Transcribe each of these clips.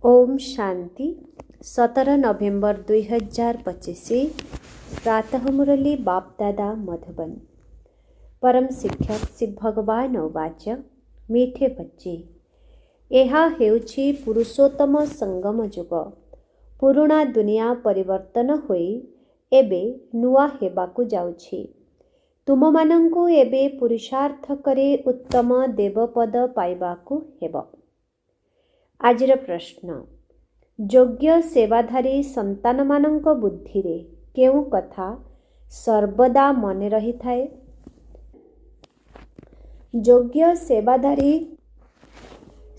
ओम शांति 17 नवेम्बर 2025 प्रातः मुरली बापदादा मधुबन। परम शिक्षक श्री भगवान उवाच मीठे बच्चे ଏହା ହେଉଛି ପୁରୁଷୋତ୍ତମ ସଙ୍ଗମ ଯୁଗ। ପୁରୁଣା ଦୁନିଆ ପରିବର୍ତ୍ତନ ହୋଇ ଏବେ ନୂଆ ହେବାକୁ ଯାଉଛି। ତୁମମାନଙ୍କୁ ଏବେ ପୁରୁଷାର୍ଥ କରି ଉତ୍ତମ ଦେବପଦ ପାଇବାକୁ ହେବ। ଆଜିର ପ୍ରଶ୍ନ, ଯୋଗ୍ୟ ସେବାଧାରୀ ସନ୍ତାନମାନଙ୍କ ବୁଦ୍ଧିରେ କେଉଁ କଥା ସର୍ବଦା ମନେ ରହିଥାଏ? ଯୋଗ୍ୟ ସେବାଧାରୀ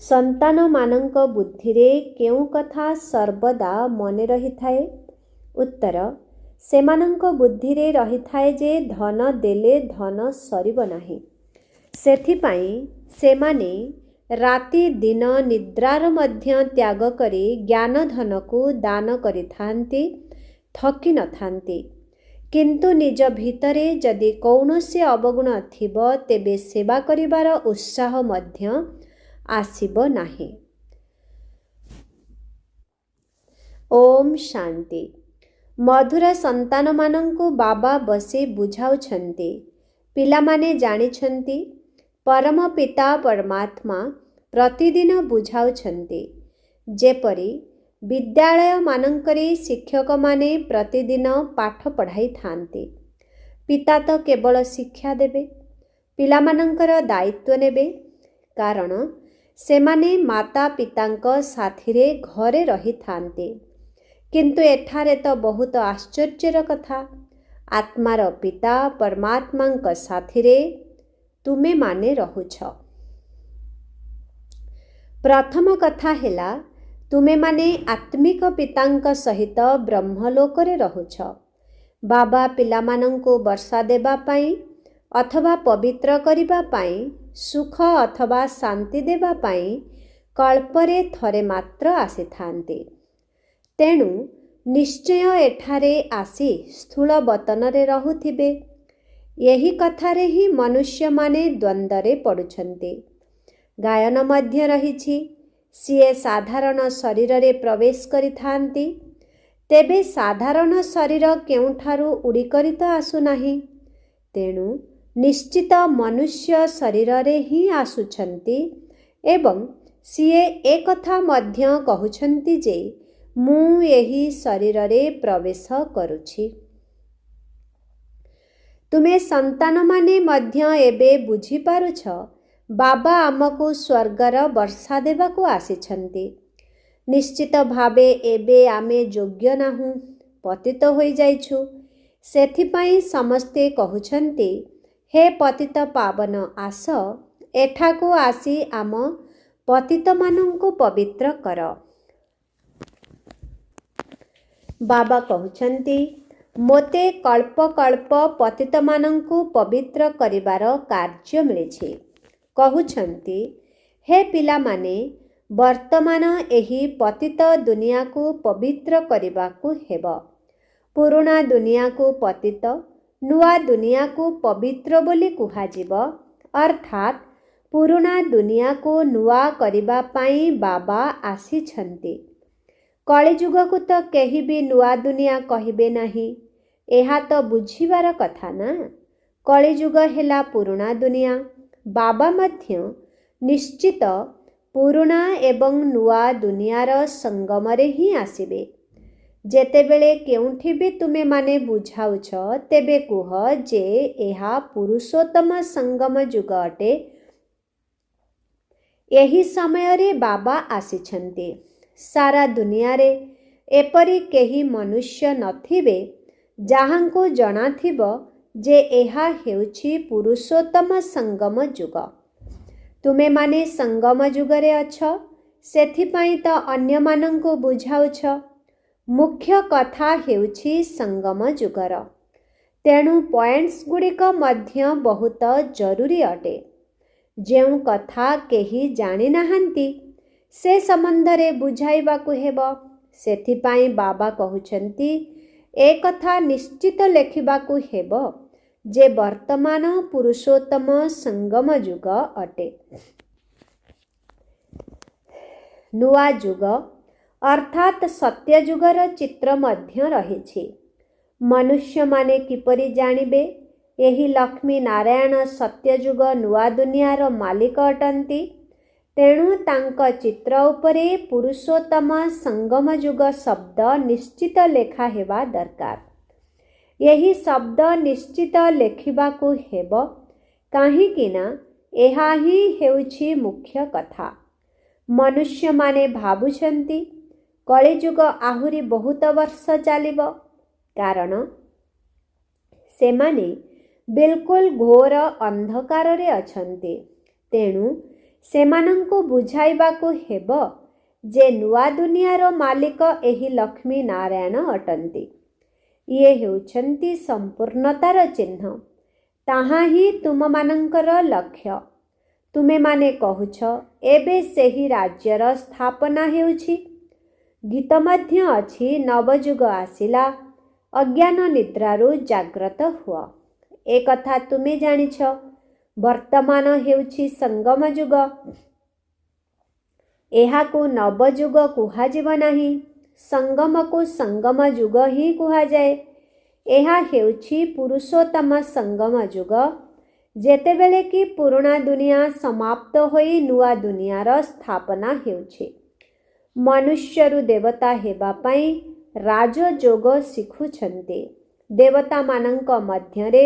ସନ୍ତାନମାନଙ୍କ ବୁଦ୍ଧିରେ କେଉଁ କଥା ସର୍ବଦା ମନେ ରହିଥାଏ? ଉତ୍ତର, ସେମାନଙ୍କ ବୁଦ୍ଧିରେ ରହିଥାଏ ଯେ ଧନ ଦେଲେ ଧନ ସରିବ ନାହିଁ। ସେଥିପାଇଁ ସେମାନେ ରାତି ଦିନ ନିଦ୍ରାର ମଧ୍ୟ ତ୍ୟାଗ କରି ଜ୍ଞାନ ଧନକୁ ଦାନ କରିଥାନ୍ତି, ଥକି ନଥାନ୍ତି। କିନ୍ତୁ ନିଜ ଭିତରେ ଯଦି କୌଣସି ଅବଗୁଣ ଥିବ ତେବେ ସେବା କରିବାର ଉତ୍ସାହ ମଧ୍ୟ ଆସିବ ନାହିଁ। ଓମ୍ ଶାନ୍ତି। ମଧୁର ସନ୍ତାନମାନଙ୍କୁ ବାବା ବସି ବୁଝାଉଛନ୍ତି। ପିଲାମାନେ ଜାଣିଛନ୍ତି, ପରମ ପିତା ପରମାତ୍ମା ପ୍ରତିଦିନ ବୁଝାଉଛନ୍ତି। ଯେପରି ବିଦ୍ୟାଳୟମାନଙ୍କରେ ଶିକ୍ଷକମାନେ ପ୍ରତିଦିନ ପାଠ ପଢ଼ାଇଥାନ୍ତି। ପିତା ତ କେବଳ ଶିକ୍ଷା ଦେବେ, ପିଲାମାନଙ୍କର ଦାୟିତ୍ୱ ନେବେ। କାରଣ ସେମାନେ ମାତା ପିତାଙ୍କ ସାଥିରେ ଘରେ ରହିଥାନ୍ତି। କିନ୍ତୁ ଏଠାରେ ତ ବହୁତ ଆଶ୍ଚର୍ଯ୍ୟର କଥା, ଆତ୍ମାର ପିତା ପରମାତ୍ମାଙ୍କ ସାଥିରେ ତୁମେମାନେ ରହୁଛ। ପ୍ରଥମ କଥା ହେଲା, ତୁମେମାନେ ଆତ୍ମିକ ପିତାଙ୍କ ସହିତ ବ୍ରହ୍ମଲୋକରେ ରହୁଛ। ବାବା ପିଲାମାନଙ୍କୁ ବର୍ଷା ଦେବା ପାଇଁ ଅଥବା ପବିତ୍ର କରିବା ପାଇଁ, ସୁଖ ଅଥବା ଶାନ୍ତି ଦେବା ପାଇଁ କଳ୍ପରେ ଥରେ ମାତ୍ର ଆସିଥାନ୍ତି। ତେଣୁ ନିଶ୍ଚୟ ଏଠାରେ ଆସି ସ୍ଥୂଳ ବତନରେ ରହୁଥିବେ। ଏହି କଥାରେ ହିଁ ମନୁଷ୍ୟମାନେ ଦ୍ୱନ୍ଦ୍ୱରେ ପଡ଼ୁଛନ୍ତି। ଗାୟନ ମଧ୍ୟ ରହିଛି, ସିଏ ସାଧାରଣ ଶରୀରରେ ପ୍ରବେଶ କରିଥାନ୍ତି। ତେବେ ସାଧାରଣ ଶରୀର କେଉଁଠାରୁ ଉଡ଼ିକରି ତ ଆସୁନାହିଁ। ତେଣୁ ନିଶ୍ଚିତ ମନୁଷ୍ୟ ଶରୀରରେ ହିଁ ଆସୁଛନ୍ତି ଏବଂ ସିଏ ଏକଥା ମଧ୍ୟ କହୁଛନ୍ତି ଯେ ମୁଁ ଏହି ଶରୀରରେ ପ୍ରବେଶ କରୁଛି। ତୁମେ ସନ୍ତାନମାନେ ମଧ୍ୟ ଏବେ ବୁଝିପାରୁଛ, ବାବା ଆମକୁ ସ୍ୱର୍ଗର ବର୍ଷା ଦେବାକୁ ଆସିଛନ୍ତି। ନିଶ୍ଚିତ ଭାବେ ଏବେ ଆମେ ଯୋଗ୍ୟ ନାହୁଁ, ପତିତ ହୋଇଯାଇଛୁ। ସେଥିପାଇଁ ସମସ୍ତେ କହୁଛନ୍ତି, ହେ ପତିତ ପାବନ ଆସ, ଏଠାକୁ ଆସି ଆମ ପତିତମାନଙ୍କୁ ପବିତ୍ର କର। ବାବା କହୁଛନ୍ତି, ମୋତେ କଳ୍ପ କଳ୍ପ ପତିତମାନଙ୍କୁ ପବିତ୍ର କରିବାର କାର୍ଯ୍ୟ ମିଳିଛି। କହୁଛନ୍ତି, ହେ ପିଲାମାନେ, ବର୍ତ୍ତମାନ ଏହି ପତିତ ଦୁନିଆକୁ ପବିତ୍ର କରିବାକୁ ହେବ। ପୁରୁଣା ଦୁନିଆକୁ ପତିତ, ନୂଆ ଦୁନିଆକୁ ପବିତ୍ର ବୋଲି କୁହାଯିବ। ଅର୍ଥାତ୍ ପୁରୁଣା ଦୁନିଆକୁ ନୂଆ କରିବା ପାଇଁ ବାବା ଆସିଛନ୍ତି। କଳିଯୁଗକୁ ତ କେହି ବି ନୂଆ ଦୁନିଆ କହିବେ ନାହିଁ। ଏହା ତ ବୁଝିବାର କଥା ନା। କଳିଯୁଗ ହେଲା ପୁରୁଣା ଦୁନିଆ। ବାବା ମଧ୍ୟ ନିଶ୍ଚିତ ପୁରୁଣା ଏବଂ ନୂଆ ଦୁନିଆର ସଙ୍ଗମରେ ହିଁ ଆସିବେ। ଯେତେବେଳେ କେଉଁଠି ବି ତୁମେମାନେ ବୁଝାଉଛ, ତେବେ କୁହ ଯେ ଏହା ପୁରୁଷୋତ୍ତମ ସଙ୍ଗମ ଯୁଗ ଅଟେ। ଏହି ସମୟରେ ବାବା ଆସିଛନ୍ତି। ସାରା ଦୁନିଆରେ ଏପରି କେହି ମନୁଷ୍ୟ ନଥିବେ ଯାହାଙ୍କୁ ଜଣାଥିବ ଯେ ଏହା ହେଉଛି ପୁରୁଷୋତ୍ତମ ସଙ୍ଗମ ଯୁଗ। ତୁମେମାନେ ସଙ୍ଗମ ଯୁଗରେ ଅଛ, ସେଥିପାଇଁ ତ ଅନ୍ୟମାନଙ୍କୁ ବୁଝାଉଛ। ମୁଖ୍ୟ କଥା ହେଉଛି ସଙ୍ଗମ ଯୁଗର। ତେଣୁ ପଏଣ୍ଟସ୍ ଗୁଡ଼ିକ ମଧ୍ୟ ବହୁତ ଜରୁରୀ ଅଟେ। ଯେଉଁ କଥା କେହି ଜାଣିନାହାନ୍ତି ସେ ସମ୍ବନ୍ଧରେ ବୁଝାଇବାକୁ ହେବ। ସେଥିପାଇଁ ବାବା କହୁଛନ୍ତି, ଏକଥା ନିଶ୍ଚିତ ଲେଖିବାକୁ ହେବ ଯେ ବର୍ତ୍ତମାନ ପୁରୁଷୋତ୍ତମ ସଙ୍ଗମ ଯୁଗ ଅଟେ। ନୂଆ ଯୁଗ अर्थात सत्ययुगर चित्र मध्य रहिछि। मनुष्य माने किपरि जानिबे एही लक्ष्मी नारायण सत्ययुग नुआ दुनियार मालिक अटंती। तेणु तांक चित्र उपरे पुरुषोत्तम संगम युग शब्द निश्चित लेखा हेबा दरकार। यही शब्द निश्चित लेखिबाकू हेब काहींकि ना एहा ही हेउछि मुख्य कथा। मनुष्य माने भाबुछंती कलिजुग आहुरी बहुत वर्ष चलिब, कारण सेमाने बिल्कुल घोर अंधकार रे अछंती। तेणु सेमानंको बुझाइबाकू हेब जे नुआ दुनियार मालिक एही लक्ष्मी नारायण अटंती। ये हेउछंती संपूर्णतार चिन्ह। ताहा ही तुममानंकर लक्ष्य। तुमे माने कहुछ एबे सेही राज्यर स्थापना हेउछि। गीत मध्य अछि नवयुग आसिला, अज्ञान निद्रारु जाग्रत हुआ। ए कथा तुमे जानिछ। वर्तमान हेउछि संगम युग। एहाकू नवयुग कुहाजिब नाही, संगम को संगम युग ही कुहाजाए। एहा हेउछि पुरुषोत्तम संगम युग, जेतेबेले कि पुराणा दुनिया समाप्त होई नुआ दुनियार स्थापना हेउछि। मनुष्यरु देवता हेबा पई राजयोग शिखुछन्ते। देवता मानंक मध्यरे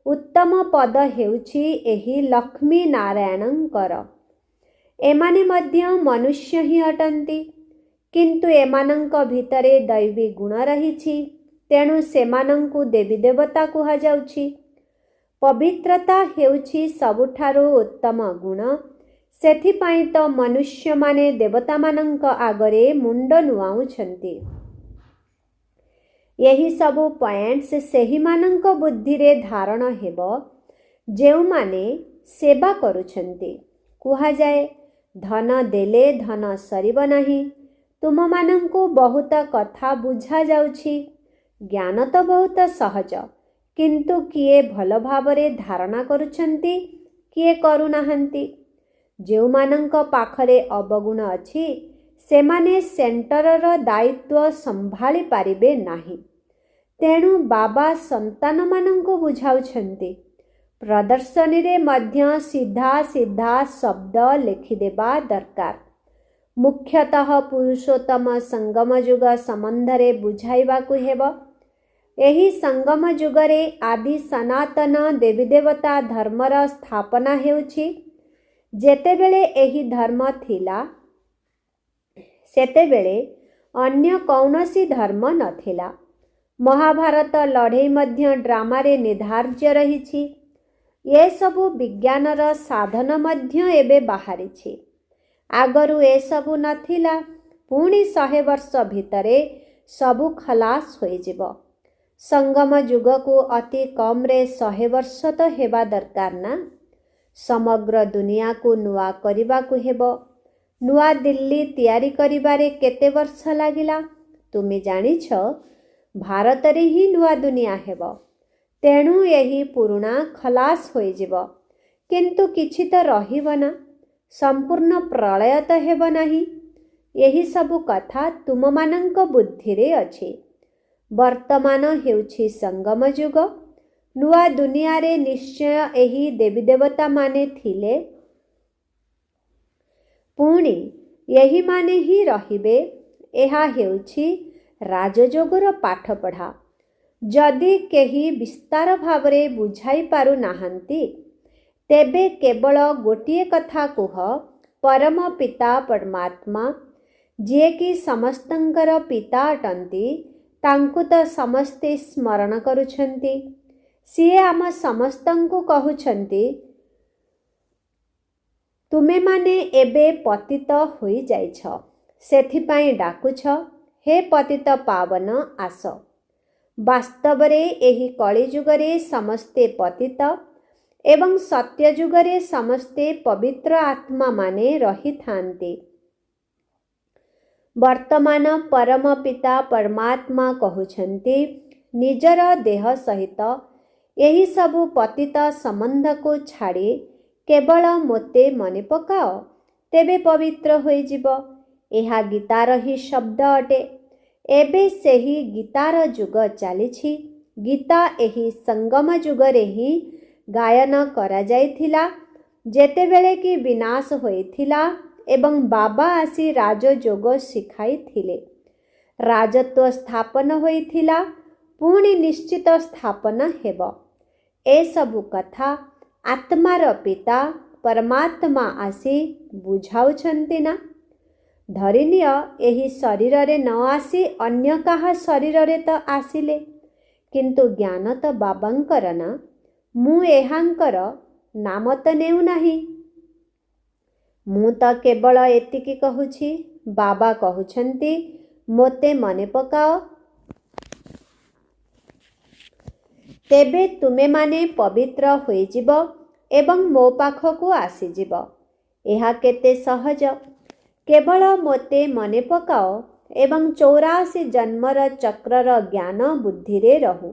उत्तम पद हेउछि एही लक्ष्मी नारायणंकर। एमाने मध्य मनुष्य ही अटंती, किंतु एमानंक भितरे दैवी गुण रहिछि। तेणु सेमानंकु देवी देवता कुहाजाउछि। पवित्रता हेउछि सबुठारु उत्तम गुण। सेथिपाई तो मनुष्य माने देवता मानंक आगरे मुंड नुआउछन्ति। यही सबु पॉइंट्स सेही मानंक बुद्धि रे धारण हेब जेउ माने सेवा करुछन्ति। कुहाजाए धन देले धन सरिब नाही। तुम मानंकु बहुत कथा बुझा जाउछि। ज्ञान तो बहुत सहज, किंतु किए भल भावरे धारणा करुछन्ति, किए करुनाहंती। जेउ मानंक पाखरे अवगुण अछि सेमाने सेंटरर दायित्व संभाली पारिबे नाही। तेणु बाबा संतान मानंकु बुझाउछन्ति। प्रदर्शनी रे मध्य सीधा सीधा शब्द लिखिदेबा दरकार। मुख्यतः पुरुषोत्तम संगम युग संबंधरे बुझाइबाकू हेब। एही संगम युगरे आदि सनातन देवी देवता धर्मर स्थापना हेउछि। जेतेबेले एही धर्म थिला सेतेबेले अन्य कौनसी धर्म नथिला। महाभारत लड़ाई मध्य ड्रामा रे निर्धार्य रहिछि। ये सबु विज्ञानर साधन मध्य एबे बाहरिछि। आगरु ए सबु नथिला। पुणी 100 वर्ष भितरे सबु खलास होइजिब। संगम युग को अति कम रे 100 वर्ष तो हेबा दरकार ना। समग्र दुनिया को नुआ करिबा को हेबो। नुआ दिल्ली तैयारी करिबारे केते वर्ष लागिला तुमे जानिछ। भारत रे ही नुआ दुनिया हेबो। तेणु यही पुरुणा खलास होइजिब, किंतु किछि तो रहिब ना। संपूर्ण प्रलय तो हेबो नाही। यही सबु कथा तुम मानंक बुद्धि रे अछि। वर्तमान हेउछि संगम युग। नुआ दुनिया रे निश्चय एही देवी देवता माने थिले। पुणी यही माने ही रहिबे। एहा हेउछि राजयोगर पाठ पढ़ा। जदि केही विस्तार भावरे बुझाई पारु नाहंती तेबे केवल गोटिए कथा कुह। परम पिता परमात्मा जे कि समस्तंकर पिता अटंती तांकु तो समस्ते स्मरण करुछंती। सिए आम समस्तंकु कहुछंती तुमे माने एबे पतित होई जाइछ। सेथिपाई डाकुछ हे पतित पावन आस। वास्तवरे एही कलिजुगरे समस्ते पतित एवं सत्ययुगरे समस्ते पवित्र आत्मा माने रही थांती। वर्तमान परम पिता परमात्मा कहुछंती निजर देह सहित यही सबु पतित संबंध को छाड़ी केवल मोते मने पकाओ तेबे पवित्र होई जिवो। ଏହା ଗୀତାର ହିଁ ଶବ୍ଦ ଅଟେ। ଏବେ ସେହି ଗୀତାର ଯୁଗ ଚାଲିଛି। ଗୀତା ଏହି ସଙ୍ଗମ ଯୁଗରେ ହିଁ ଗାୟନ କରାଯାଇଥିଲା, ଯେତେବେଳେ କି ବିନାଶ ହୋଇଥିଲା ଏବଂ ବାବା ଆସି ରାଜଯୋଗ ଶିଖାଇଥିଲେ। ରାଜତ୍ୱ ସ୍ଥାପନ ହୋଇଥିଲା, ପୁଣି ନିଶ୍ଚିତ ସ୍ଥାପନ ହେବ। ଏସବୁ କଥା ଆତ୍ମାର ପିତା ପରମାତ୍ମା ଆସି ବୁଝାଉଛନ୍ତି ନା। ଧରିନିଅ ଏହି ଶରୀରରେ ନ ଆସି ଅନ୍ୟ କାହା ଶରୀରରେ ତ ଆସିଲେ, କିନ୍ତୁ ଜ୍ଞାନ ତ ବାବାଙ୍କର ନା। ମୁଁ ଏହାଙ୍କର ନାମ ତ ନେଉନାହିଁ। ମୁଁ ତ କେବଳ ଏତିକି କହୁଛି। ବାବା କହୁଛନ୍ତି, ମୋତେ ମନେ ପକାଅ, ତେବେ ତୁମେମାନେ ପବିତ୍ର ହୋଇଯିବ ଏବଂ ମୋ ପାଖକୁ ଆସିଯିବ। ଏହା କେତେ ସହଜ। କେବଳ ମୋତେ ମନେ ପକାଅ ଏବଂ 84 ଜନ୍ମର ଚକ୍ରର ଜ୍ଞାନ ବୁଦ୍ଧିରେ ରହୁ।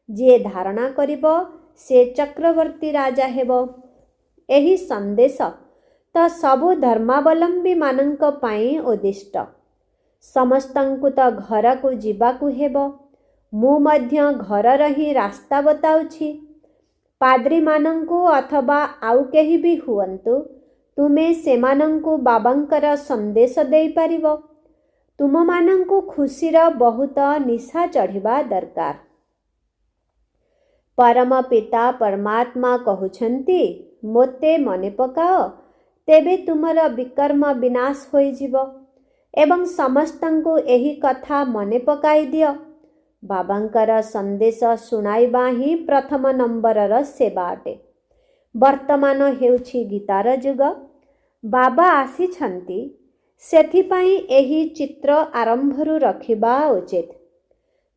ଯିଏ ଧାରଣା କରିବ ସେ ଚକ୍ରବର୍ତ୍ତୀ ରାଜା ହେବ। ଏହି ସନ୍ଦେଶ ତ ସବୁ ଧର୍ମାବଲମ୍ବୀମାନଙ୍କ ପାଇଁ ଉଦ୍ଦିଷ୍ଟ। ସମସ୍ତଙ୍କୁ ତ ଘରକୁ ଯିବାକୁ ହେବ। ମୁଁ ମଧ୍ୟ ଘରର ହିଁ ରାସ୍ତା ବତାଉଛି। ପାଦ୍ରୀମାନଙ୍କୁ ଅଥବା ଆଉ କେହି ବି ହୁଅନ୍ତୁ, ତୁମେ ସେମାନଙ୍କୁ ବାବାଙ୍କର ସନ୍ଦେଶ ଦେଇପାରିବ। ତୁମମାନଙ୍କୁ ଖୁସିର ବହୁତ ନିଶା ଚଢ଼ିବା ଦରକାର। ପରମ ପିତା ପରମାତ୍ମା କହୁଛନ୍ତି, ମୋତେ ମନେ ପକାଅ, ତେବେ ତୁମର ବିକର୍ମ ବିନାଶ ହୋଇଯିବ। ଏବଂ ସମସ୍ତଙ୍କୁ ଏହି କଥା ମନେ ପକାଇ ଦିଅ। ବାବାଙ୍କର ସନ୍ଦେଶ ଶୁଣାଇବା ହିଁ ପ୍ରଥମ ନମ୍ବରର ସେବା ଅଟେ। ବର୍ତ୍ତମାନ ହେଉଛି ଗୀତାର ଯୁଗ। ବାବା ଆସିଛନ୍ତି, ସେଥିପାଇଁ ଏହି ଚିତ୍ର ଆରମ୍ଭରୁ ରଖିବା ଉଚିତ।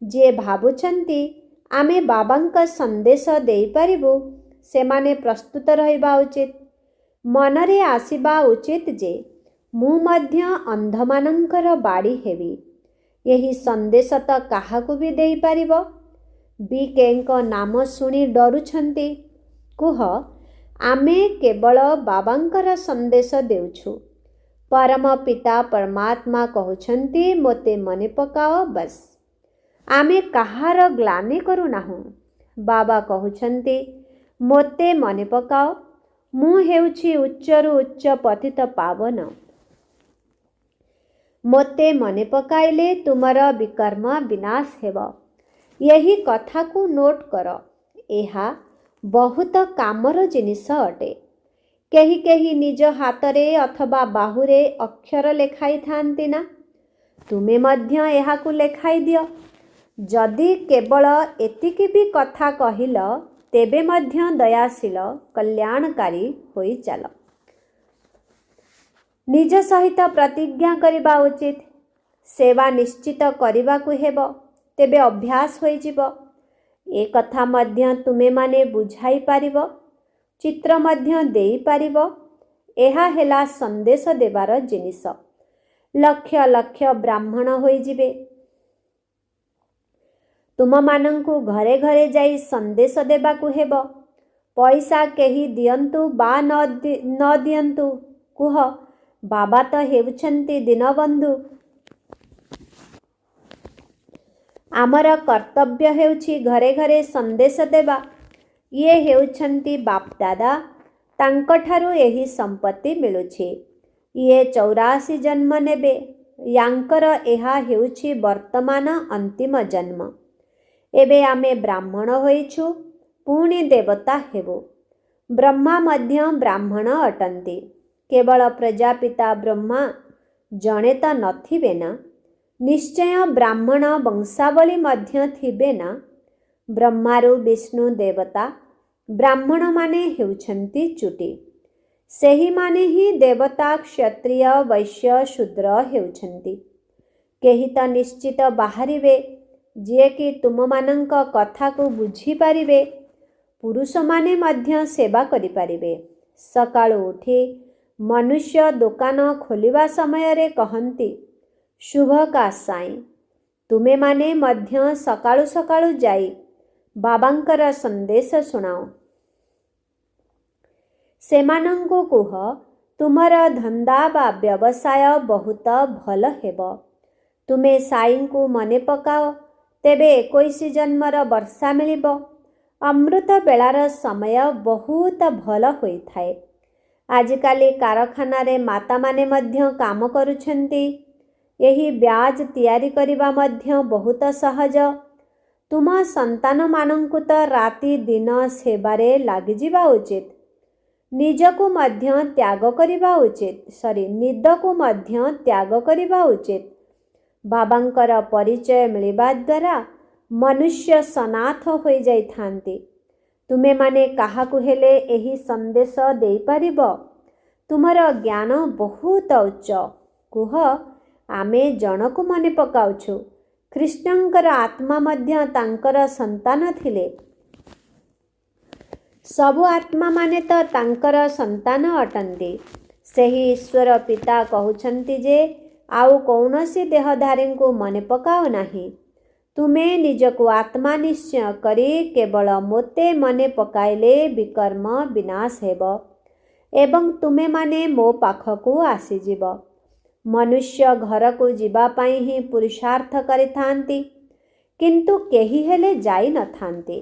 ଯିଏ ଭାବୁଛନ୍ତି ଆମେ ବାବାଙ୍କ ସନ୍ଦେଶ ଦେଇପାରିବୁ, ସେମାନେ ପ୍ରସ୍ତୁତ ରହିବା ଉଚିତ। ମନରେ ଆସିବା ଉଚିତ ଯେ ମୁଁ ମଧ୍ୟ ଅନ୍ଧମାନଙ୍କର ବାଡ଼ି ହେବି। ଏହି ସନ୍ଦେଶ ତ କାହାକୁ ବି ଦେଇପାରିବ। ବିକେଙ୍କ ନାମ ଶୁଣି ଡରୁଛନ୍ତି। କୁହ, ଆମେ କେବଳ ବାବାଙ୍କର ସନ୍ଦେଶ ଦେଉଛୁ। ପରମ ପିତା ପରମାତ୍ମା କହୁଛନ୍ତି, ମୋତେ ମନେ ପକାଅ, ବସ୍। ଆମେ କାହାର ଗ୍ଲାନି କରୁନାହୁଁ। ବାବା କହୁଛନ୍ତି, ମୋତେ ମନେ ପକାଅ, ମୁଁ ହେଉଛି ଉଚ୍ଚରୁ ଉଚ୍ଚ ପତିତ ପାବନ। ମୋତେ ମନେ ପକାଇଲେ ତୁମର ବିକର୍ମ ବିନାଶ ହେବ। ଏହି କଥାକୁ ନୋଟ୍ କର। ଏହା ବହୁତ କାମର ଜିନିଷ ଅଟେ। କେହି କେହି ନିଜ ହାତରେ ଅଥବା ବାହୁରେ ଅକ୍ଷର ଲେଖାଇଥାନ୍ତି ନା। ତୁମେ ମଧ୍ୟ ଏହାକୁ ଲେଖାଇ ଦିଅ। ଯଦି କେବଳ ଏତିକି ବି କଥା କହିଲ, ତେବେ ମଧ୍ୟ ଦୟାଶୀଳ କଲ୍ୟାଣକାରୀ ହୋଇ ଚାଲ। ନିଜ ସହିତ ପ୍ରତିଜ୍ଞା କରିବା ଉଚିତ। ସେବା ନିଶ୍ଚିତ କରିବାକୁ ହେବ, ତେବେ ଅଭ୍ୟାସ ହୋଇଯିବ। ଏ କଥା ମଧ୍ୟ ତୁମେମାନେ ବୁଝାଇ ପାରିବ, ଚିତ୍ର ମଧ୍ୟ ଦେଇପାରିବ। ଏହା ହେଲା ସନ୍ଦେଶ ଦେବାର ଜିନିଷ। ଲକ୍ଷ ଲକ୍ଷ ବ୍ରାହ୍ମଣ ହୋଇଯିବେ। ତୁମମାନଙ୍କୁ ଘରେ ଘରେ ଯାଇ ସନ୍ଦେଶ ଦେବାକୁ ହେବ। ପଇସା କେହି ଦିଅନ୍ତୁ ବା ନ ଦିଅନ୍ତୁ, କୁହ, ବାବା ତ ହେଉଛନ୍ତି ଦୀନବନ୍ଧୁ। ଆମର କର୍ତ୍ତବ୍ୟ ହେଉଛି ଘରେ ଘରେ ସନ୍ଦେଶ ଦେବା। ଇଏ ହେଉଛନ୍ତି ବାପଦାଦା, ତାଙ୍କଠାରୁ ଏହି ସମ୍ପତ୍ତି ମିଳୁଛି। ଇଏ 84 ଜନ୍ମ ନେବେ। ୟାଙ୍କର ଏହା ହେଉଛି ବର୍ତ୍ତମାନ ଅନ୍ତିମ ଜନ୍ମ। ଏବେ ଆମେ ବ୍ରାହ୍ମଣ ହୋଇଛୁ, ପୁଣି ଦେବତା ହେବୁ। ବ୍ରହ୍ମା ମଧ୍ୟ ବ୍ରାହ୍ମଣ ଅଟନ୍ତି। କେବଳ ପ୍ରଜାପିତା ବ୍ରହ୍ମା ଜଣେ ତ ନଥିବେ ନା। ନିଶ୍ଚୟ ବ୍ରାହ୍ମଣ ବଂଶାବଳୀ ମଧ୍ୟ ଥିବେ ନା। ବ୍ରହ୍ମାରୁ ବିଷ୍ଣୁ ଦେବତା, ବ୍ରାହ୍ମଣମାନେ ହେଉଛନ୍ତି ଚୁଟି। ସେହିମାନେ ହିଁ ଦେବତା, କ୍ଷତ୍ରିୟ, ବୈଶ୍ୟ, ଶୂଦ୍ର ହେଉଛନ୍ତି। କେହି ତ ନିଶ୍ଚିତ ବାହାରିବେ, ଯିଏକି ତୁମମାନଙ୍କ କଥାକୁ ବୁଝିପାରିବେ। ପୁରୁଷମାନେ ମଧ୍ୟ ସେବା କରିପାରିବେ। ସକାଳୁ ଉଠି ମନୁଷ୍ୟ ଦୋକାନ ଖୋଲିବା ସମୟରେ କହନ୍ତି, ଶୁଭକା ସାଇଁ। ତୁମେମାନେ ମଧ୍ୟ ସକାଳୁ ସକାଳୁ ଯାଇ ବାବାଙ୍କର ସନ୍ଦେଶ ଶୁଣାଅ। ସେମାନଙ୍କୁ କୁହ, ତୁମର ଧନ୍ଦା ବା ବ୍ୟବସାୟ ବହୁତ ଭଲ ହେବ। ତୁମେ ସାଇଙ୍କୁ ମନେ ପକାଅ, ତେବେ 21 ଜନ୍ମର ବର୍ଷା ମିଳିବ। ଅମୃତ ବେଳାର ସମୟ ବହୁତ ଭଲ ହୋଇଥାଏ। ଆଜିକାଲି କାରଖାନାରେ ମାତାମାନେ ମଧ୍ୟ କାମ କରୁଛନ୍ତି। ଏହି ବ୍ୟାଜ୍ ତିଆରି କରିବା ମଧ୍ୟ ବହୁତ ସହଜ। ତୁମ ସନ୍ତାନମାନଙ୍କୁ ତ ରାତି ଦିନ ସେବାରେ ଲାଗିଯିବା ଉଚିତ। ନିଜକୁ ମଧ୍ୟ ତ୍ୟାଗ କରିବା ନିଦକୁ ମଧ୍ୟ ତ୍ୟାଗ କରିବା ଉଚିତ। ବାବାଙ୍କର ପରିଚୟ ମିଳିବା ଦ୍ୱାରା ମନୁଷ୍ୟ ସନାଥ ହୋଇଯାଇଥାନ୍ତି। ତୁମେମାନେ କାହାକୁ ହେଲେ ଏହି ସନ୍ଦେଶ ଦେଇପାରିବ? ତୁମର ଜ୍ଞାନ ବହୁତ ଉଚ୍ଚ। କୁହ, ଆମେ ଜଣକୁ ମନେ ପକାଉଛୁ। କୃଷ୍ଣଙ୍କର ଆତ୍ମା ମଧ୍ୟ ତାଙ୍କର ସନ୍ତାନ ଥିଲେ। ସବୁ ଆତ୍ମାମାନେ ତ ତାଙ୍କର ସନ୍ତାନ ଅଟନ୍ତି। ସେହି ଈଶ୍ୱର ପିତା କହୁଛନ୍ତି ଯେ ଆଉ କୌଣସି ଦେହଧାରୀଙ୍କୁ ମନେ ପକାଅ ନାହିଁ। ତୁମେ ନିଜକୁ ଆତ୍ମା ନିଶ୍ଚୟ କରି କେବଳ ମୋତେ ମନେ ପକାଇଲେ ବିକର୍ମ ବିନାଶ ହେବ ଏବଂ ତୁମେମାନେ ମୋ ପାଖକୁ ଆସିଯିବ। ମନୁଷ୍ୟ ଘରକୁ ଯିବା ପାଇଁ ହିଁ ପୁରୁଷାର୍ଥ କରିଥାନ୍ତି, କିନ୍ତୁ କେହି ହେଲେ ଯାଇନଥାନ୍ତି।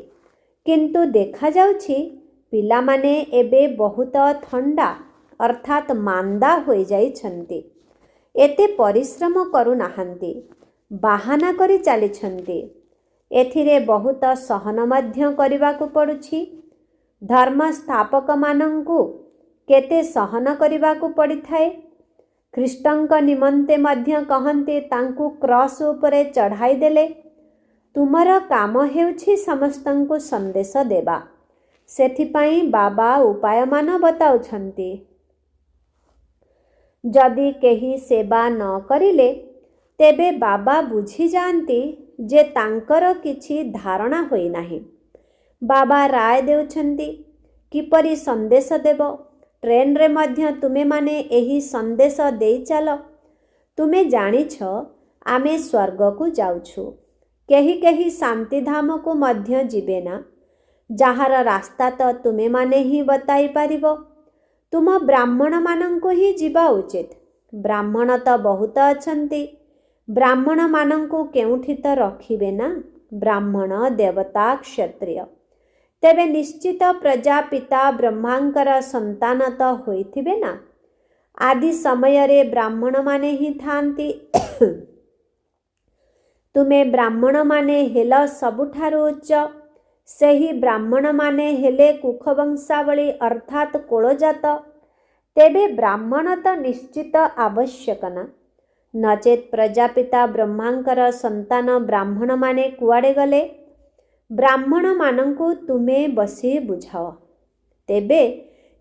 କିନ୍ତୁ ଦେଖାଯାଉଛି ପିଲାମାନେ ଏବେ ବହୁତ ଥଣ୍ଡା ଅର୍ଥାତ୍ ମାନ୍ଦା ହୋଇଯାଇଛନ୍ତି। ଏତେ ପରିଶ୍ରମ କରୁନାହାନ୍ତି, ବାହାନା କରି ଚାଲିଛନ୍ତି। ଏଥିରେ ବହୁତ ସହନ ମଧ୍ୟ କରିବାକୁ ପଡ଼ୁଛି। ଧର୍ମ ସ୍ଥାପକମାନଙ୍କୁ କେତେ ସହନ କରିବାକୁ ପଡ଼ିଥାଏ। ଖ୍ରୀଷ୍ଟଙ୍କ ନିମନ୍ତେ ମଧ୍ୟ କହନ୍ତି ତାଙ୍କୁ କ୍ରସ୍ ଉପରେ ଚଢ଼ାଇ ଦେଲେ। ତୁମର କାମ ହେଉଛି ସମସ୍ତଙ୍କୁ ସନ୍ଦେଶ ଦେବା। ସେଥିପାଇଁ ବାବା ଉପାୟମାନ ବତାଉଛନ୍ତି। ଯଦି କେହି ସେବା ନ କରିଲେ ତେବେ ବାବା ବୁଝିଯାଆନ୍ତି ଯେ ତାଙ୍କର କିଛି ଧାରଣା ହୋଇନାହିଁ। ବାବା ରାୟ ଦେଉଛନ୍ତି କିପରି ସନ୍ଦେଶ ଦେବ। ଟ୍ରେନରେ ମଧ୍ୟ ତୁମେମାନେ ଏହି ସନ୍ଦେଶ ଦେଇ ଚାଲ। ତୁମେ ଜାଣିଛ ଆମେ ସ୍ୱର୍ଗକୁ ଯାଉଛୁ। କେହି ଶାନ୍ତିଧାମକୁ ମଧ୍ୟ ଯିବେ ନା, ଯାହାର ରାସ୍ତା ତ ତୁମେମାନେ ହିଁ ବତାଇ ପାରିବ। ତୁମ ବ୍ରାହ୍ମଣମାନଙ୍କୁ ହିଁ ଯିବା ଉଚିତ। ବ୍ରାହ୍ମଣ ତ ବହୁତ ଅଛନ୍ତି। ବ୍ରାହ୍ମଣମାନଙ୍କୁ କେଉଁଠି ତ ରଖିବେ ନା। ବ୍ରାହ୍ମଣ, ଦେବତା, କ୍ଷତ୍ରିୟ। ତେବେ ନିଶ୍ଚିତ ପ୍ରଜାପିତା ବ୍ରହ୍ମାଙ୍କର ସନ୍ତାନ ତ ହୋଇଥିବେ ନା। ଆଦି ସମୟରେ ବ୍ରାହ୍ମଣମାନେ ହିଁ ଥାନ୍ତି। ତୁମେ ବ୍ରାହ୍ମଣମାନେ ହେଲ ସବୁଠାରୁ ଉଚ୍ଚ। ସେହି ବ୍ରାହ୍ମଣମାନେ ହେଲେ କୁଖବଂଶାବଳୀ ଅର୍ଥାତ୍ କୁଳଜାତ। ତେବେ ବ୍ରାହ୍ମଣ ତ ନିଶ୍ଚିତ ଆବଶ୍ୟକ ନା। ନଚେତ୍ ପ୍ରଜାପିତା ବ୍ରହ୍ମାଙ୍କର ସନ୍ତାନ ବ୍ରାହ୍ମଣମାନେ କୁଆଡ଼େ ଗଲେ? ବ୍ରାହ୍ମଣମାନଙ୍କୁ ତୁମେ ବସି ବୁଝାଅ, ତେବେ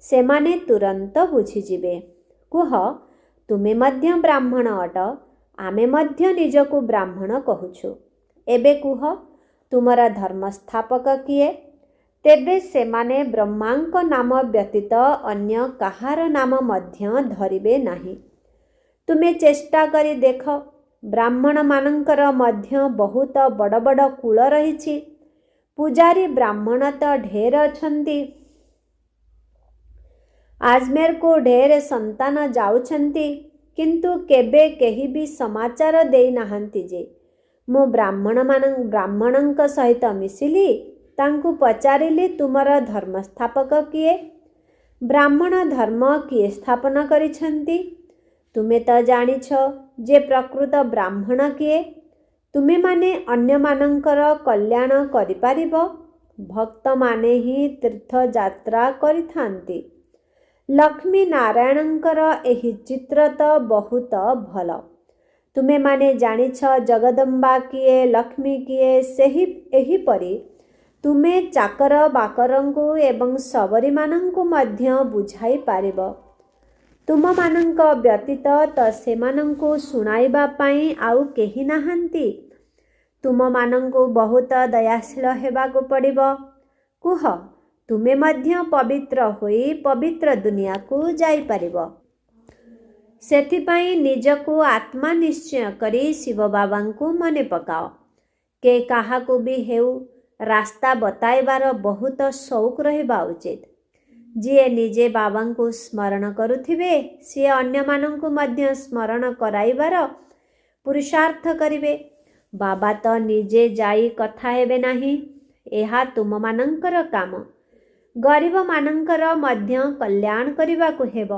ସେମାନେ ତୁରନ୍ତ ବୁଝିଯିବେ। କୁହ, ତୁମେ ମଧ୍ୟ ବ୍ରାହ୍ମଣ ଅଟ। ଆମେ ମଧ୍ୟ ନିଜକୁ ବ୍ରାହ୍ମଣ କହୁଛୁ। ଏବେ କୁହ, ତୁମର ଧର୍ମସ୍ଥାପକ କିଏ? ତେବେ ସେମାନେ ବ୍ରହ୍ମାଙ୍କ ନାମ ବ୍ୟତୀତ ଅନ୍ୟ କାହାର ନାମ ମଧ୍ୟ ଧରିବେ ନାହିଁ। ତୁମେ ଚେଷ୍ଟା କରି ଦେଖ, ବ୍ରାହ୍ମଣମାନଙ୍କର ମଧ୍ୟ ବହୁତ ବଡ଼ ବଡ଼ କୁଳ ରହିଛି। ପୂଜାରୀ ବ୍ରାହ୍ମଣ ତ ଢେର ଅଛନ୍ତି। ଆଜମେରକୁ ଢେର ସନ୍ତାନ ଯାଉଛନ୍ତି, କିନ୍ତୁ କେବେ କେହି ବି ସମାଚାର ଦେଇନାହାନ୍ତି ଯେ ମୁଁ ବ୍ରାହ୍ମଣଙ୍କ ସହିତ ମିଶିଲି। ତାଙ୍କୁ ପଚାରିଲି ତୁମର ଧର୍ମସ୍ଥାପକ କିଏ? ବ୍ରାହ୍ମଣ ଧର୍ମ କିଏ ସ୍ଥାପନ କରିଛନ୍ତି? ତୁମେ ତ ଜାଣିଛ ଯେ ପ୍ରକୃତ ବ୍ରାହ୍ମଣ କିଏ। ତୁମେମାନେ ଅନ୍ୟମାନଙ୍କର କଲ୍ୟାଣ କରିପାରିବ। ଭକ୍ତମାନେ ହିଁ ତୀର୍ଥଯାତ୍ରା କରିଥାନ୍ତି। ଲକ୍ଷ୍ମୀ ନାରାୟଣଙ୍କର ଏହି ଚିତ୍ର ତ ବହୁତ ଭଲ। ତୁମେମାନେ ଜାଣିଛ ଜଗଦମ୍ବା କିଏ, ଲକ୍ଷ୍ମୀ କିଏ। ଏହିପରି ତୁମେ ଚାକର ବାକରଙ୍କୁ ଏବଂ ସବରୀମାନଙ୍କୁ ମଧ୍ୟ ବୁଝାଇ ପାରିବ। ତୁମମାନଙ୍କ ବ୍ୟତୀତ ତ ସେମାନଙ୍କୁ ଶୁଣାଇବା ପାଇଁ ଆଉ କେହି ନାହାନ୍ତି। ତୁମମାନଙ୍କୁ ବହୁତ ଦୟାଶୀଳ ହେବାକୁ ପଡ଼ିବ। କୁହ, ତୁମେ ମଧ୍ୟ ପବିତ୍ର ହୋଇ ପବିତ୍ର ଦୁନିଆକୁ ଯାଇପାରିବ। ସେଥିପାଇଁ ନିଜକୁ ଆତ୍ମା ନିଶ୍ଚୟ କରି ଶିବ ବାବାଙ୍କୁ ମନେ ପକାଅ। କେ କାହାକୁ ବି ହେଉ ରାସ୍ତା ବତାଇବାର ବହୁତ ସଉକ ରହିବା ଉଚିତ। ଯିଏ ନିଜେ ବାବାଙ୍କୁ ସ୍ମରଣ କରୁଥିବେ ସିଏ ଅନ୍ୟମାନଙ୍କୁ ମଧ୍ୟ ସ୍ମରଣ କରାଇବାର ପୁରୁଷାର୍ଥ କରିବେ। ବାବା ତ ନିଜେ ଯାଇ କଥା ହେବେ ନାହିଁ, ଏହା ତୁମମାନଙ୍କର କାମ। ଗରିବମାନଙ୍କର ମଧ୍ୟ କଲ୍ୟାଣ କରିବାକୁ ହେବ,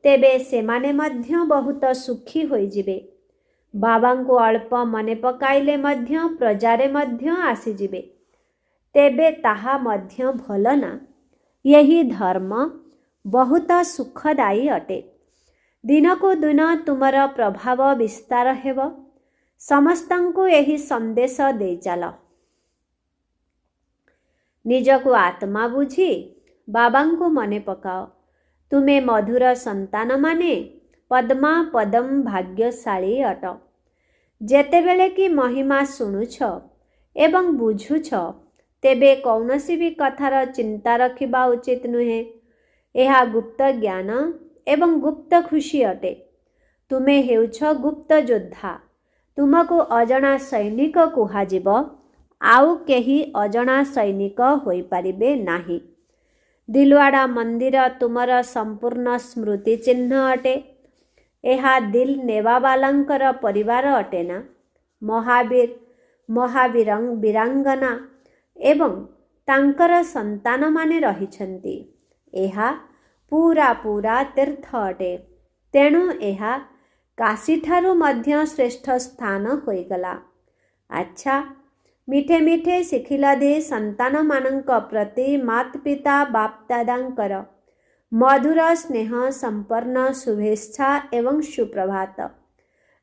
ତେବେ ସେମାନେ ମଧ୍ୟ ବହୁତ ସୁଖୀ ହୋଇଯିବେ। ବାବାଙ୍କୁ ଅଳ୍ପ ମନେ ପକାଇଲେ ମଧ୍ୟ ପ୍ରଜାରେ ମଧ୍ୟ ଆସିଯିବେ, ତେବେ ତାହା ମଧ୍ୟ ଭଲ ନା? ଏହି ଧର୍ମ ବହୁତ ସୁଖଦାୟୀ ଅଟେ। ଦିନକୁ ଦିନ ତୁମର ପ୍ରଭାବ ବିସ୍ତାର ହେବ। ସମସ୍ତଙ୍କୁ ଏହି ସନ୍ଦେଶ ଦେଇ ଚାଲ। ନିଜକୁ ଆତ୍ମା ବୁଝି ବାବାଙ୍କୁ ମନେ ପକାଅ। ତୁମେ ମଧୁର ସନ୍ତାନମାନେ ପଦ୍ମା ପଦମ ଭାଗ୍ୟଶାଳୀ ଅଟ। ଯେତେବେଳେ କି ମହିମା ଶୁଣୁଛ ଏବଂ ବୁଝୁଛ, ତେବେ କୌଣସି ବି କଥାର ଚିନ୍ତା ରଖିବା ଉଚିତ ନୁହେଁ। ଏହା ଗୁପ୍ତ ଜ୍ଞାନ ଏବଂ ଗୁପ୍ତ ଖୁସି ଅଟେ। ତୁମେ ହେଉଛ ଗୁପ୍ତ ଯୋଦ୍ଧା। ତୁମକୁ ଅଜଣା ସୈନିକ କୁହାଯିବ। ଆଉ କେହି ଅଜଣା ସୈନିକ ହୋଇପାରିବେ ନାହିଁ। ଦିଲୱାଡ଼ା ମନ୍ଦିର ତୁମର ସମ୍ପୂର୍ଣ୍ଣ ସ୍ମୃତି ଚିହ୍ନ ଅଟେ। ଏହା ଦିଲ ନେବାବାଲାଙ୍କର ପରିବାର ଅଟେ ନା? ମହାବୀର ବୀରାଙ୍ଗନା ଏବଂ ତାଙ୍କର ସନ୍ତାନମାନେ ରହିଛନ୍ତି। ଏହା ପୂରା ତୀର୍ଥ ଅଟେ। ତେଣୁ ଏହା କାଶୀଠାରୁ ମଧ୍ୟ ଶ୍ରେଷ୍ଠ ସ୍ଥାନ ହୋଇଗଲା। ଆଚ୍ଛା, ମିଠେ ମିଠେ ଶିଖିଲାଧି ସନ୍ତାନମାନଙ୍କ ପ୍ରତି ମାତପିତା ବାପଦାଦାଙ୍କର ମଧୁର ସ୍ନେହ ସମ୍ପନ୍ନ ଶୁଭେଚ୍ଛା ଏବଂ ସୁପ୍ରଭାତ।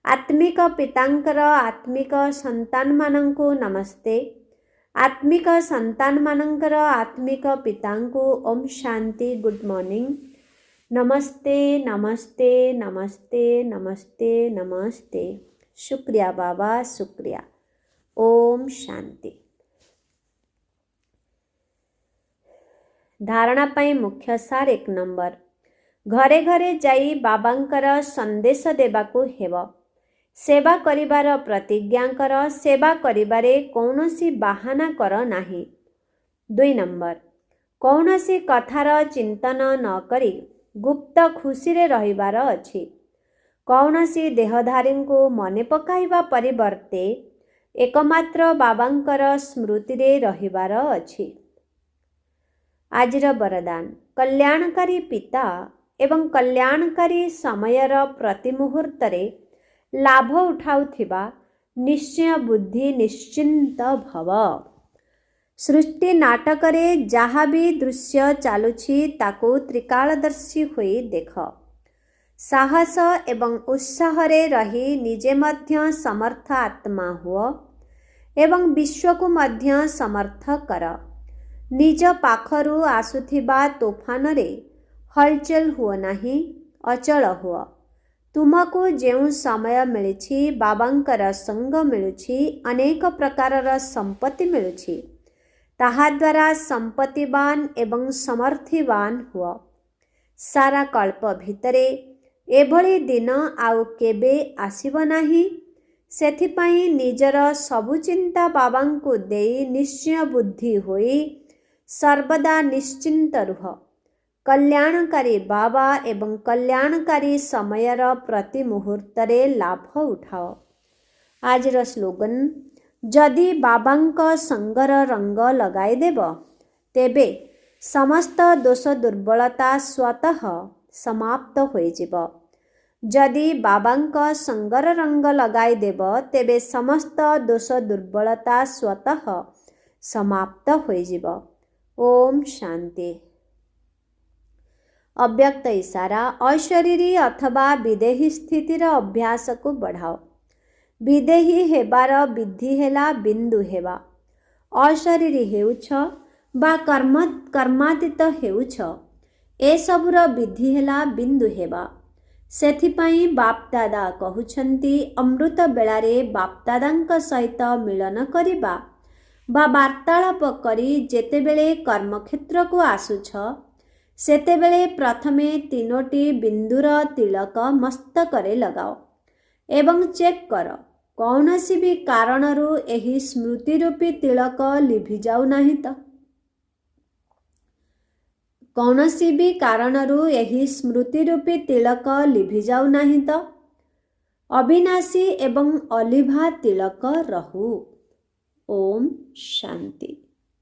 ଆତ୍ମିକ ପିତାଙ୍କର ଆତ୍ମିକ ସନ୍ତାନମାନଙ୍କୁ ନମସ୍ତେ। ଆତ୍ମିକ ସନ୍ତାନମାନଙ୍କର ଆତ୍ମିକ ପିତାଙ୍କୁ ଓମ୍ ଶାନ୍ତି, ଗୁଡ୍ ମର୍ଣ୍ଣିଂ। ନମସ୍ତେ ନମସ୍ତେ ନମସ୍ତେ ନମସ୍ତେ ନମସ୍ତେ। ଶୁକ୍ରିୟା ବାବା, ଶୁକ୍ରିୟା। ଓମ୍ ଶାନ୍ତି। ଧାରଣା ପାଇଁ ମୁଖ୍ୟ ସାର 1 ନମ୍ବର। ଘରେ ଘରେ ଯାଇ ବାବାଙ୍କର ସନ୍ଦେଶ ଦେବାକୁ ହେବ। ସେବା କରିବାର ପ୍ରତିଜ୍ଞା କର। ସେବା କରିବାରେ କୌଣସି ବାହାନା କର ନାହିଁ। 2 ନମ୍ବର। କୌଣସି କଥାର ଚିନ୍ତନ ନ କରି ଗୁପ୍ତ ଖୁସିରେ ରହିବାର ଅଛି। କୌଣସି ଦେହଧାରୀଙ୍କୁ ମନେ ପକାଇବା ପରିବର୍ତ୍ତେ ଏକମାତ୍ର ବାବାଙ୍କର ସ୍ମୃତିରେ ରହିବାର ଅଛି। ଆଜିର ବରଦାନ। କଲ୍ୟାଣକାରୀ ପିତା ଏବଂ କଲ୍ୟାଣକାରୀ ସମୟର ପ୍ରତି ମୁହୂର୍ତ୍ତରେ ଲାଭ ଉଠାଉଥିବା ନିଶ୍ଚୟ ବୁଦ୍ଧି ନିଶ୍ଚିନ୍ତ ଭବ। ସୃଷ୍ଟି ନାଟକରେ ଯାହା ବି ଦୃଶ୍ୟ ଚାଲୁଛି ତାକୁ ତ୍ରିକାଳଦର୍ଶୀ ହୋଇ ଦେଖ। ସାହସ ଏବଂ ଉତ୍ସାହରେ ରହି ନିଜେ ମଧ୍ୟ ସମର୍ଥ ଆତ୍ମା ହୁଅ ଏବଂ ବିଶ୍ୱକୁ ମଧ୍ୟ ସମର୍ଥ କର। ନିଜ ପାଖରୁ ଆସୁଥିବା ତୋଫାନରେ ହଲଚଲ ହୁଅ ନାହିଁ, ଅଚଳ ହୁଅ। ତୁମକୁ ଯେଉଁ ସମୟ ମିଳିଛି, ବାବାଙ୍କର ସଙ୍ଗ ମିଳୁଛି, ଅନେକ ପ୍ରକାରର ସମ୍ପତ୍ତି ମିଳୁଛି, ତାହାଦ୍ୱାରା ସମ୍ପତ୍ତିବାନ ଏବଂ ସମର୍ଥିବାନ ହୁଅ। ସାରା କଳ୍ପ ଭିତରେ ଏଭଳି ଦିନ ଆଉ କେବେ ଆସିବ ନାହିଁ। ସେଥିପାଇଁ ନିଜର ସବୁ ଚିନ୍ତା ବାବାଙ୍କୁ ଦେଇ ନିଶ୍ଚୟ ବୁଦ୍ଧି ହୋଇ ସର୍ବଦା ନିଶ୍ଚିନ୍ତ ରୁହ। କଲ୍ୟାଣକାରୀ ବାବା ଏବଂ କଲ୍ୟାଣକାରୀ ସମୟର ପ୍ରତି ମୁହୂର୍ତ୍ତରେ ଲାଭ ଉଠାଅ। ଆଜିର ସ୍ଲୋଗନ। ଯଦି ବାବାଙ୍କ ସଙ୍ଗର ରଙ୍ଗ ଲଗାଇଦେବ, ତେବେ ସମସ୍ତ ଦୋଷ ଦୁର୍ବଳତା ସ୍ୱତଃ ସମାପ୍ତ ହୋଇଯିବ। ଯଦି ବାବାଙ୍କ ସଙ୍ଗର ରଙ୍ଗ ଲଗାଇଦେବ, ତେବେ ସମସ୍ତ ଦୋଷ ଦୁର୍ବଳତା ସ୍ୱତଃ ସମାପ୍ତ ହୋଇଯିବ। ଓମ୍ ଶାନ୍ତି। ଅବ୍ୟକ୍ତ ଇଶାରା। ଅଶରୀରୀ ଅଥବା ବିଦେହୀ ସ୍ଥିତିର ଅଭ୍ୟାସକୁ ବଢ଼ାଅ। ବିଦେହୀ ହେବାର ବିଧି ହେଲା ବିନ୍ଦୁ ହେବା। ଅଶରୀରୀ ହେଉଛ ବା କର୍ମାତୀତ ହେଉଛ, ଏସବୁର ବିଧି ହେଲା ବିନ୍ଦୁ ହେବା। ସେଥିପାଇଁ ବାପଦାଦା କହୁଛନ୍ତି, ଅମୃତ ବେଳାରେ ବାପଦାଦାଙ୍କ ସହିତ ମିଳନ କରିବା ବା ବାର୍ତ୍ତାଳାପ କରି ଯେତେବେଳେ କର୍ମକ୍ଷେତ୍ରକୁ ଆସୁଛ, ସେତେବେଳେ ପ୍ରଥମେ 3ଟି ବିନ୍ଦୁର ତିଳକ ମସ୍ତକରେ ଲଗାଅ ଏବଂ ଚେକ୍ କର କୌଣସି ବି କାରଣରୁ ଏହି ସ୍ମୃତି ରୂପୀ ତିଳକ ଲିଭିଯାଉ ନାହିଁ ତ। कौनसी भी कारणरू यही स्मृति रूपी तिलक लिभि जाऊ नहीं तो अविनाशी एवं अलिभा तिलक रहू। ओम शांति।